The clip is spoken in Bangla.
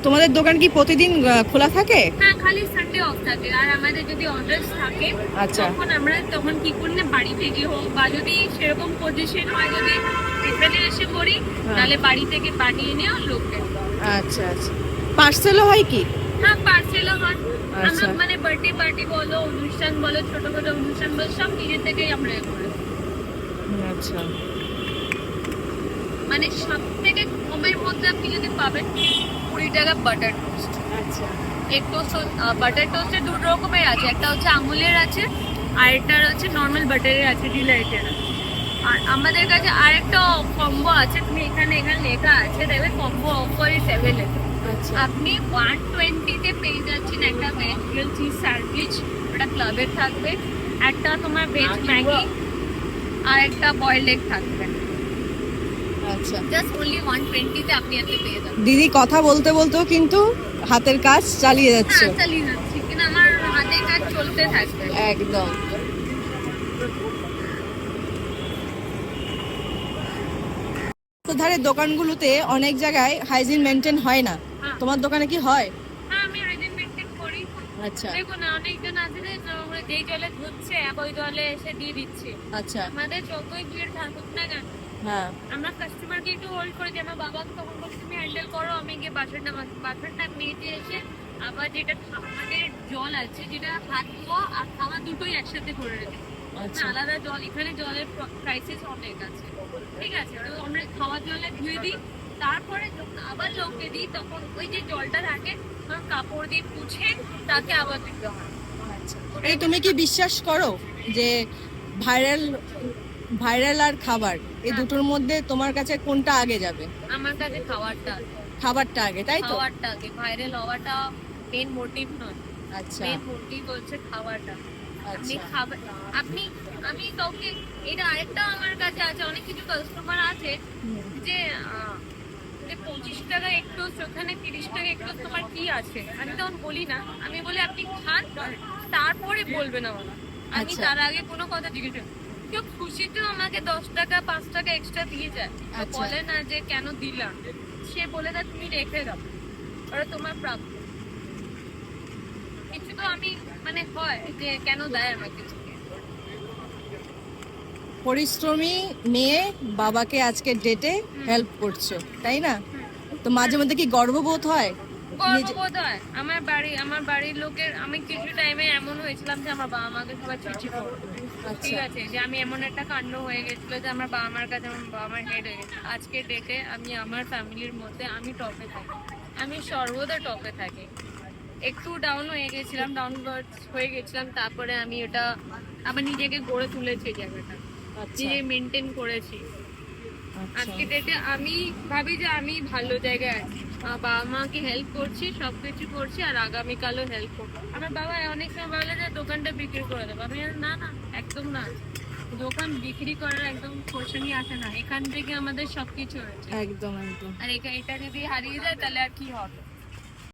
তোমাদের দোকান কি প্রতিদিন খোলা থাকে? হ্যাঁ, খালি সানডে অফ থাকে। আর আমাদের যদি অর্ডারস থাকে আচ্ছা। তখন কি করি না, বাড়ি থেকে হোক বা যদি সেরকম পজিশন হয়, যদি এখানে এসে করি তাহলে বাড়ি থেকে বানিয়ে নেওয়া লোক দেয়। আচ্ছা আচ্ছা, পার্সেলও হয় কি? হ্যাঁ, পার্সেলও হয়। আচ্ছা। আমরা মানে বার্থডে পার্টি বলো, অনুষ্ঠান বলো, ছোটখাটো অনুষ্ঠান বলো, সব নিজে থেকেই আমরা করি। আচ্ছা। মানে সব থেকে কমের মধ্যে আপনি যদি পাবেন 20 টাকা বাটার টোস্ট। আচ্ছা। এক টোস্ট, বাটার টোস্টের দুটো রকমের আছে, একটা হচ্ছে আমুলের আছে আর একটা হচ্ছে নর্মাল বাটারের আছে, ডিলাইটের। আর আমাদের কাছে আরেকটা কম্বো আছে, তুমি এখানে লেখা আছে, দেখবে কম্বো অফার ইজ অ্যাভেলেবল। আচ্ছা। আপনি 120 তে পেয়ে যাচ্ছেন একটা ভেজ গ্রিল চিজ স্যান্ডউইচ, ওটা ক্লাবের থাকবে, একটা তোমার ভেজ ম্যাগি আর একটা বয়েলড এগ থাকবে। আচ্ছা, জাস্ট অনলি 120 তে আপনি এতে পেয়ে যাবেন। দিদি কথা বলতে বলতেও কিন্তু হাতের কাজ চালিয়ে যাচ্ছে। হ্যাঁ, চালিয়ে যাচ্ছি, কিন্তু আমার হাতে কাজ চলতে থাকবে। একদম। তো ধারে দোকানগুলোতে অনেক জায়গায় হাইজিন মেনটেন হয় না, হ্যাঁ। তোমার দোকানে কি হয়? হ্যাঁ, আমি হাইজিন মেনটেন করি। আচ্ছা দেখুন, অনেকজন আছে যে যেই জলে ধুচ্ছে ওই জলে এসে দিয়ে দিচ্ছে। আচ্ছা। আমাদের যতই ভিড় থাকুক না কেন, হ্যাঁ আমরা কাস্টমারকে একটু হোল্ড করে দিই। আমার বাবাকে তখন বলি তুমি হ্যান্ডেল করো, আমি গিয়ে বাসনটা মেজে এসে আবার যেটা আমাদের জল আছে, যেটা হাত ধোয়া আর খাওয়া দুটোই একসাথে করে রেখে দিই। আচ্ছা। আলাদা জল, এখানে জলের প্রাইসেস অনেক আছে, ঠিক আছে। তো আমরা খাওয়ার জলে ধুয়ে দিই, তারপরে যখন আবার লোককে দিই তখন ওই যে জলটা থাকে তখন কাপড় দিয়ে পুছে তাকে আবার দিতে হয়। আচ্ছা, এই তুমি কি বিশ্বাস করো যে ভাইরাল ভাইরাল আর খাবার এই দুটোর মধ্যে তোমার কাছে কোনটা আগে যাবে? আমার কাছে খাবারটা খাবারটা আগে, তাই তো? খাবারটা আগে, ভাইরাল হওয়াটা মেন মোটিভ নয়। আচ্ছা মেন মোটিভ হচ্ছে খাবারটা। আপনি আচ্ছা। খাবার, আপনি আমি কাউকে, এটা আরেকটা আমার কাছে আছে, অনেক কিছু কাস্টমার আছে যে যে 25 টাকা একটু, ওখানে 30 টাকা একটু, তোমার কি আছে? আমি তখন বলি না, আমি বলি আপনি খান তারপরে বলবেন আমার। আমি আচ্ছা। তার আগে কোনো কথা জিজ্ঞেস করি না। কেউ খুশিতেও আমাকে 10 টাকা 5 টাকা এক্সট্রা দিয়ে যায়, আচ্ছা। বলে না যে কেন দিলাম, সে বলে দেয় তুমি রেখে দাও, ওরা তোমার প্রাপ্য। কিছু তো আমি মানে হয় যে কেন দেয় আমাকে। পরিশ্রমী মেয়ে বাবাকে আজকে ডেটে হেল্প করছো, তাই না? তো মাঝে মধ্যে কি গর্ববোধ হয়? গর্ববোধ হয়। আমার বাড়ির লোকের, আমি কিছু টাইমে এমন হয়েছিলাম যে আমার বাবা মাকে সবাই চিঠি করতো, ঠিক আছে, যে আমি এমন একটা কাণ্ড হয়ে গেছিল যে আমার বাবা মার কাছে আমার বাবা মার হেড হয়ে গেছে। আজকে ডেটে আমি আমার ফ্যামিলির মধ্যে আমি টপে থাকি, আমি সর্বদা টপে থাকি। একটু ডাউন হয়ে গেছিলাম, তারপরে আমি ওটা আবার নিজেকে গড়ে তুলেছি, জায়গাটা নিজে মেনটেন করেছি। আজকে ডেটে আমি ভাবি যে আমি ভালো জায়গায় আছি, বাবা মাকে হেল্প করছি, সবকিছু করছি, আর আগামীকালও হেল্প করবো। আমার বাবা অনেক সময় বলে যে দোকানটা বিক্রি করে দেবো, আমি না না, একদম না, দোকান বিক্রি করার একদম কোশ্চেনই আসে না। এখান থেকে আমাদের সবকিছু হয়েছে, একদম একদম। আর এটা যদি হারিয়ে যায় তাহলে আর কি হবে।